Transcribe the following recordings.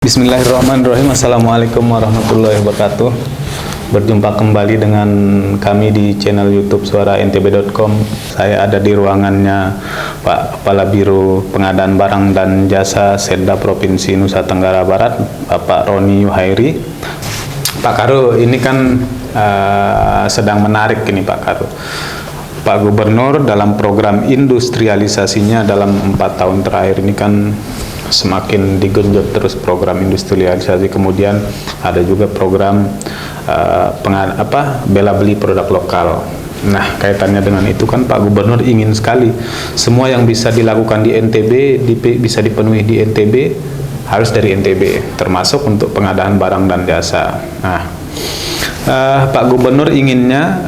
Bismillahirrahmanirrahim. Assalamualaikum warahmatullahi wabarakatuh. Berjumpa kembali dengan kami di channel YouTube suaraNTB.com. Saya ada di ruangannya Pak Kepala Biro Pengadaan Barang dan Jasa Setda Provinsi Nusa Tenggara Barat, Bapak Roni Yuhairi. Pak Karu, ini kan sedang menarik ini Pak Karu. Pak Gubernur dalam program industrialisasinya dalam 4 tahun terakhir ini kan semakin digenjot terus program industrialisasi, kemudian ada juga program bela beli produk lokal. Nah, kaitannya dengan itu kan Pak Gubernur ingin sekali semua yang bisa dilakukan di NTB bisa dipenuhi di NTB, harus dari NTB, termasuk untuk pengadaan barang dan jasa. Nah, Pak Gubernur inginnya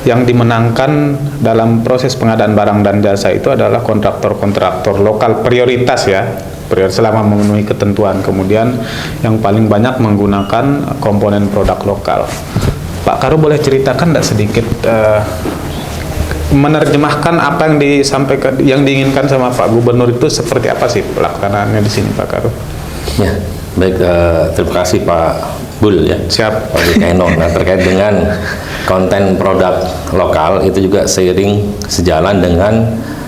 yang dimenangkan dalam proses pengadaan barang dan jasa itu adalah kontraktor-kontraktor lokal prioritas ya, selama memenuhi ketentuan, kemudian yang paling banyak menggunakan komponen produk lokal. Pak Karu boleh ceritakan tidak sedikit menerjemahkan apa yang disampaikan, yang diinginkan sama Pak Gubernur itu seperti apa sih pelaksanaannya di sini Pak Karu? Ya, baik, terima kasih Pak Bul ya. Siap. Pak Keno. Nah, terkait dengan konten produk lokal itu juga seiring sejalan dengan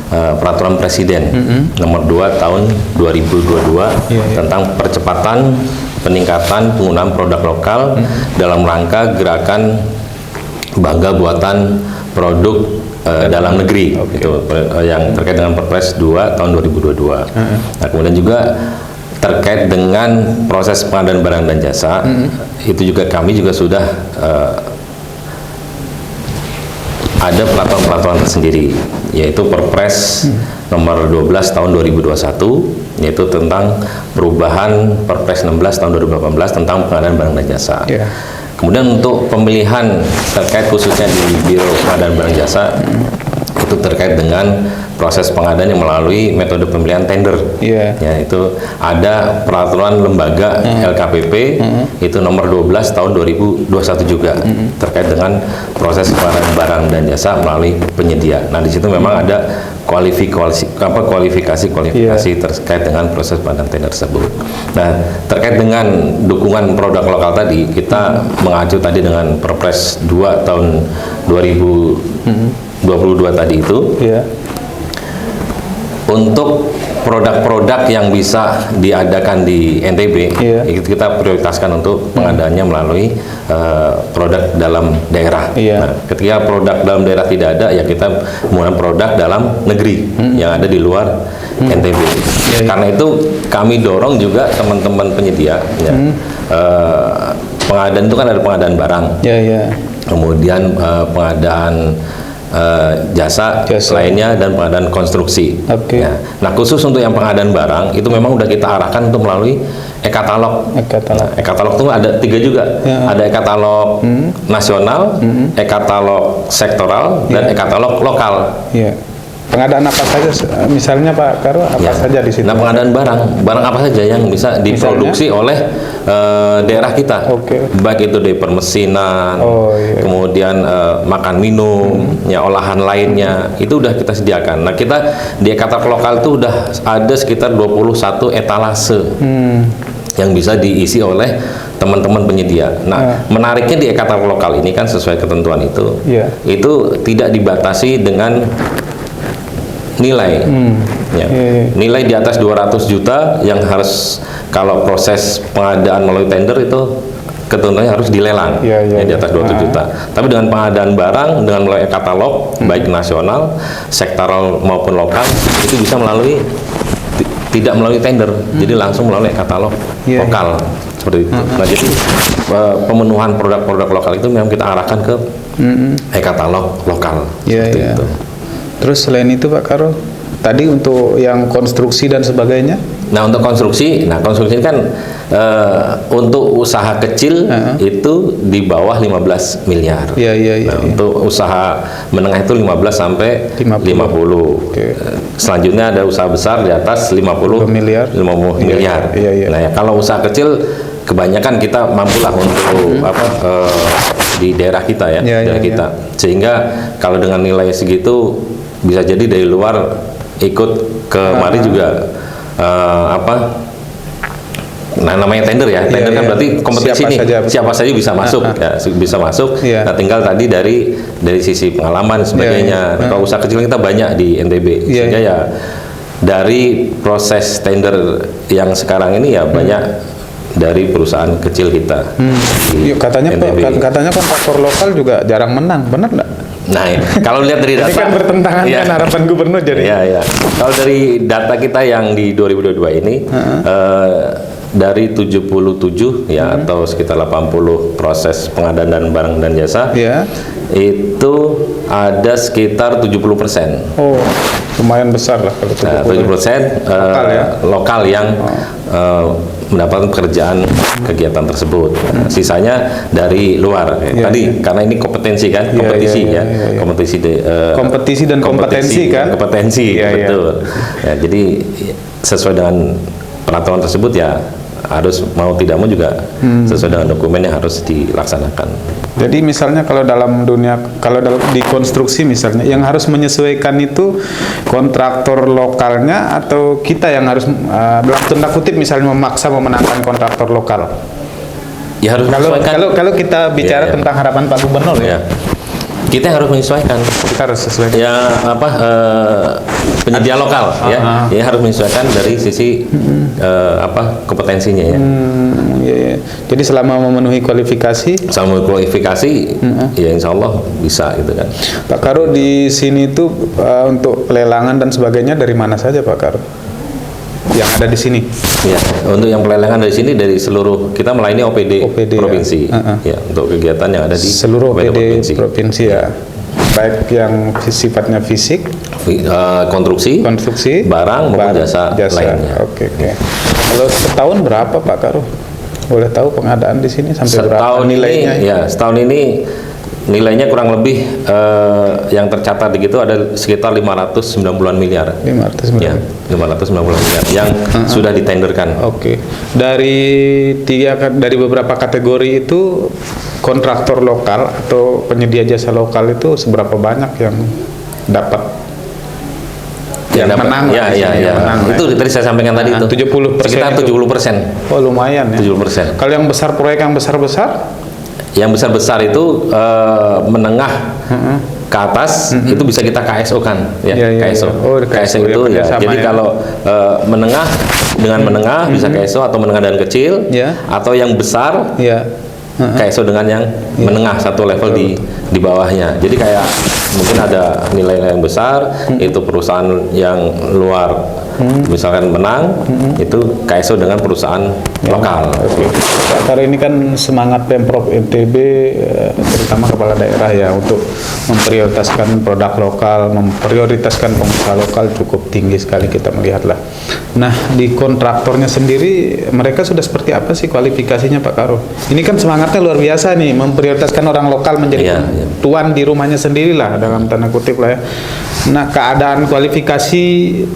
Peraturan Presiden nomor 2 tahun 2022 tentang percepatan peningkatan penggunaan produk lokal dalam rangka gerakan bangga buatan produk dalam negeri, itu yang terkait dengan Perpres 2 tahun 2022. Nah, kemudian juga terkait dengan proses pengadaan barang dan jasa, itu juga kami juga sudah ada peraturan-peraturan tersendiri, yaitu Perpres nomor 12 tahun 2021, yaitu tentang perubahan Perpres 16 tahun 2018 tentang pengadaan barang dan jasa. Kemudian untuk pemilihan terkait khususnya di Biro Pengadaan Barang Jasa, itu terkait dengan proses pengadaan yang melalui metode pemilihan tender. Ya, itu ada peraturan lembaga LKPP itu nomor 12 tahun 2021 juga terkait dengan proses pengadaan barang dan jasa melalui penyedia. Nah, di situ memang ada kualifikasi terkait dengan proses pengadaan tender tersebut. Nah, terkait dengan dukungan produk lokal tadi, kita mengacu tadi dengan Perpres 2 tahun 2022 tadi itu. Untuk produk-produk yang bisa diadakan di NTB, kita prioritaskan untuk pengadaannya melalui produk dalam daerah. Nah, ketika produk dalam daerah tidak ada, ya kita menggunakan produk dalam negeri yang ada di luar NTB. Karena itu kami dorong juga teman-teman penyedia. Pengadaan itu kan ada pengadaan barang, kemudian pengadaan jasa lainnya, dan pengadaan konstruksi. Nah, khusus untuk yang pengadaan barang itu memang udah kita arahkan untuk melalui e-katalog. E-katalog itu ada 3 juga. Ada e-katalog nasional, e-katalog sektoral, dan e-katalog lokal. Pengadaan apa saja, misalnya Pak Karu, apa saja di situ? Nah, pengadaan barang apa saja yang bisa diproduksi oleh daerah kita, baik itu dari permesinan, kemudian makan minum, olahan lainnya, itu udah kita sediakan. Nah, kita di e-katalog lokal itu udah ada sekitar 21 etalase yang bisa diisi oleh teman-teman penyedia. Nah, menariknya di e-katalog lokal ini kan sesuai ketentuan itu, itu tidak dibatasi dengan nilai. Nilai di atas 200 juta yang harus, kalau proses pengadaan melalui tender itu ketentuannya harus dilelang di atas 200 juta. Tapi dengan pengadaan barang dengan melalui katalog baik nasional, sektoral maupun lokal, itu bisa melalui tidak melalui tender, jadi langsung melalui katalog lokal seperti itu. Nah, jadi pemenuhan produk-produk lokal itu memang kita arahkan ke e-katalog lokal seperti itu. Terus selain itu Pak Karu, tadi untuk yang konstruksi dan sebagainya? Nah, untuk konstruksi, kan untuk usaha kecil itu di bawah 15 miliar. Untuk usaha menengah itu 15 sampai 50. Selanjutnya ada usaha besar di atas 50 miliar. Nah, ya, kalau usaha kecil kebanyakan kita mampulah untuk di daerah kita daerah kita. Sehingga kalau dengan nilai segitu bisa jadi dari luar ikut kemari juga Nah, namanya tender ya. Tender kan berarti kompetisi siapa saja bisa masuk, ya, bisa masuk. Nah, tinggal tadi dari sisi pengalaman sebagainya. Kalau usaha kecil kita banyak di NTB, sehingga ya dari proses tender yang sekarang ini ya banyak dari perusahaan kecil kita. Katanya kontraktor lokal juga jarang menang, benar nggak? Nah, kalau lihat dari data, ini kan bertentangan dengan harapan gubernur jadi. Ya. Kalau dari data kita yang di 2022 ini, dari 77 ya atau sekitar 80 proses pengadaan dan barang dan jasa, itu ada sekitar 70%. Oh, lumayan besar lah kalau 70%. 70% lokal yang mendapatkan pekerjaan kegiatan tersebut. Sisanya dari luar. Tadi karena ini kompetensi kan, kompetisi dan kompetensi kan. Kompetensi, betul. Ya, jadi sesuai dengan peraturan tersebut ya harus mau tidak mau juga sesuai dengan dokumen yang harus dilaksanakan. Jadi misalnya kalau di konstruksi misalnya yang harus menyesuaikan itu kontraktor lokalnya atau kita yang harus dalam tanda kutip misalnya memaksa memenangkan kontraktor lokal. Ya harus kalau kita bicara tentang harapan Pak Gubernur ya. Kita harus menyesuaikan. Kita harus sesuaikan. Ya penyedia lokal ya harus menyesuaikan dari sisi kompetensinya ya. Jadi selama memenuhi kualifikasi. Ya insya Allah bisa gitu kan. Pak Karo di sini tuh untuk pelelangan dan sebagainya dari mana saja Pak Karo? Yang ada di sini. Ya, untuk yang pelelangan dari sini dari seluruh kita melayani OPD provinsi. Ya, untuk kegiatan yang ada di seluruh OPD provinsi ya. Baik yang sifatnya fisik, konstruksi, barang maupun jasa lainnya. Oke. Kalau setahun berapa Pak Karo? Boleh tahu pengadaan di sini sampai berapa nilainya? Setahun ini nilainya kurang lebih yang tercatat begitu ada sekitar 590-an miliar. 590 miliar yang sudah ditenderkan. Oke. Dari beberapa kategori itu kontraktor lokal atau penyedia jasa lokal itu seberapa banyak yang dapat menang? Itu tadi saya sampaikan tadi itu 70%. Sekitar 70%. Oh, lumayan ya. 70%. Kalau yang besar, proyek yang besar-besar? Yang besar-besar itu menengah ke atas itu bisa kita KSO kan ya. KSO. KSO itu ya. Jadi kalau menengah dengan menengah bisa KSO atau menengah dan kecil atau yang besar KSO dengan yang menengah satu level di bawahnya. Jadi kayak mungkin ada nilai yang besar itu perusahaan yang luar misalkan menang itu KSO dengan perusahaan lokal. Pak Karo ini kan semangat Pemprov NTB terutama kepala daerah ya untuk memprioritaskan produk lokal, memprioritaskan pengusaha lokal cukup tinggi sekali kita melihatlah. Nah di kontraktornya sendiri mereka sudah seperti apa sih kualifikasinya Pak Karo? Ini kan semangatnya luar biasa nih memprioritaskan orang lokal menjadi tuan di rumahnya sendirilah dalam tanda kutip lah ya. Nah keadaan kualifikasi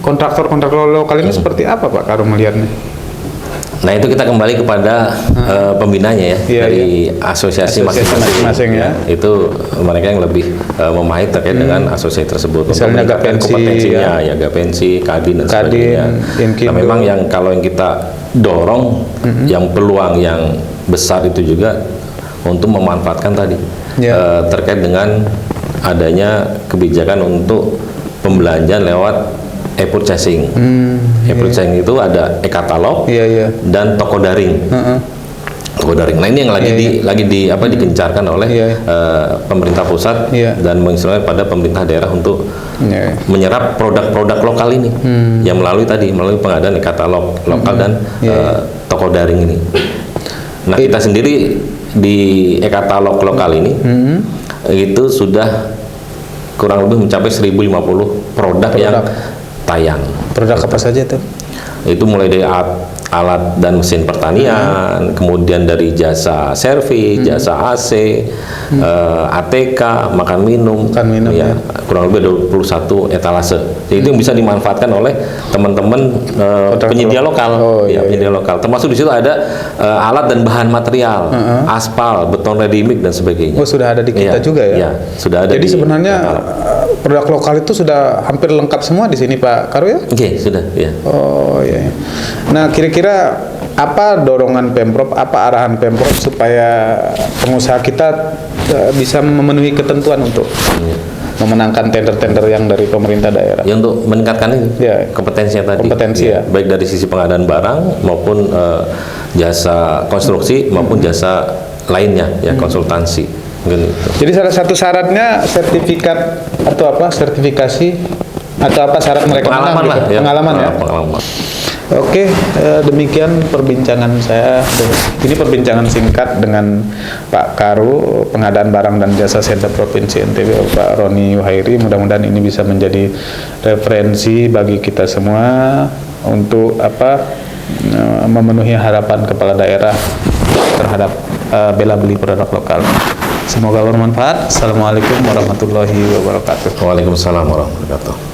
kontraktor lokal ini seperti apa Pak Karo melihatnya? Nah itu kita kembali kepada pembinanya ya dari asosiasi masing-masing ya. Itu mereka yang lebih memahami terkait dengan asosiasi tersebut. Misalnya kompetensinya ya Gapensi, Kadin dan sebagainya. Nah memang yang kalau yang kita dorong yang peluang yang besar itu juga untuk memanfaatkan tadi terkait dengan adanya kebijakan untuk pembelanjaan lewat e-purchasing. E-purchasing itu ada e-katalog dan toko daring. Toko daring. Nah ini yang lagi digencarkan oleh pemerintah pusat dan menginstruksikan pada pemerintah daerah untuk menyerap produk-produk lokal ini yang melalui pengadaan e-katalog lokal dan toko daring ini. Nah kita sendiri di e-katalog lokal ini itu sudah kurang lebih mencapai 1050 produk yang tayang. Produk apa saja tuh? Itu mulai dari alat dan mesin pertanian, kemudian dari jasa servis, jasa AC, ATK, makan minum ya, kurang lebih 21 etalase. Jadi itu yang bisa dimanfaatkan oleh teman-teman penyedia lokal, penyedia lokal. Termasuk di situ ada alat dan bahan material, aspal, beton ready mix dan sebagainya. Oh sudah ada di kita juga ya? Iya, sudah ada. Jadi sebenarnya produk lokal itu sudah hampir lengkap semua di sini Pak Karo ya? Oke, sudah ya. Oh iya. Nah kira-kira apa dorongan Pemprov, apa arahan Pemprov supaya pengusaha kita bisa memenuhi ketentuan untuk memenangkan tender-tender yang dari pemerintah daerah? Ya, untuk meningkatkan ini Ya. kompetensinya tadi. Kompetensi, ya. Baik dari sisi pengadaan barang maupun jasa konstruksi maupun jasa lainnya, ya konsultansi. Gitu. Jadi salah satu syaratnya sertifikat atau apa? Sertifikasi atau apa syarat mereka Pengalaman menang, lah, gitu? ya. Pengalaman ya. Pengalaman. Oke, demikian perbincangan saya. Ini perbincangan singkat dengan Pak Karu, pengadaan barang dan jasa Setda Provinsi NTB, Pak Roni Yuhairi. Mudah-mudahan ini bisa menjadi referensi bagi kita semua untuk memenuhi harapan kepala daerah terhadap bela beli produk lokal. Semoga bermanfaat. Assalamualaikum warahmatullahi wabarakatuh. Waalaikumsalam warahmatullahi wabarakatuh.